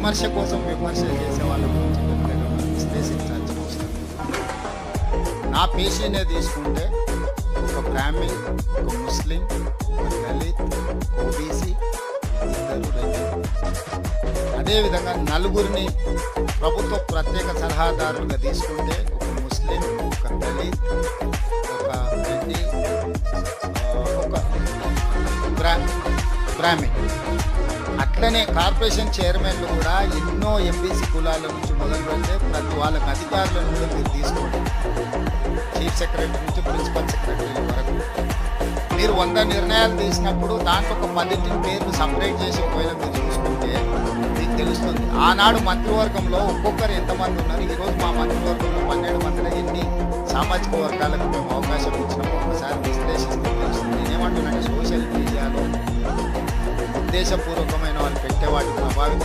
విమర్శ కోసం విమర్శ చేసే వాళ్ళ గురించి పెద్దగా మనం విశ్లేషించాల్సిన అవసరం లేదు. నా పేషీనే తీసుకుంటే ఒక బ్రాహ్మిన్, ఒక ముస్లిం, ఒక దళిత్, ఓబీసీ, ఇద్దరు రెడ్డి. అదేవిధంగా నలుగురిని ప్రభుత్వ ప్రత్యేక సలహాదారులుగా తీసుకుంటే ఒక ముస్లిం, ఒక దళిత్, ఒక రెడ్డి, ఒక బ్రాహ్మిన్. అట్లనే కార్పొరేషన్ చైర్మన్లు కూడా ఎన్నో ఎంబీసీ కులాల నుంచి మొదలు పెడితే ప్రతి వాళ్ళకి అధికారులను కూడా మీరు తీసుకోండి. చీఫ్ సెక్రటరీ నుంచి ప్రిన్సిపల్ సెక్రటరీ వరకు మీరు 100 నిర్ణయాలు తీసినప్పుడు దాంట్లో ఒక 10 పేర్లు సపరేట్ చేసి ఒకవేళ మీరు చూసుకుంటే మీకు తెలుస్తుంది. ఆనాడు మంత్రివర్గంలో ఒక్కొక్కరు ఎంతమంది ఉన్నారు, ఈరోజు మా మంత్రివర్గంలో 12 మందిలో ఎన్ని సామాజిక వర్గాలకు మేము అవకాశం ఇచ్చినాము ఒకసారి విశ్లేషిస్తే తెలుస్తుంది. నేనేమంటున్నాను, సోషల్ మీడియాలో ఉద్దేశపూర్వకమైన వాళ్ళు పెట్టే వాటి ప్రభావితం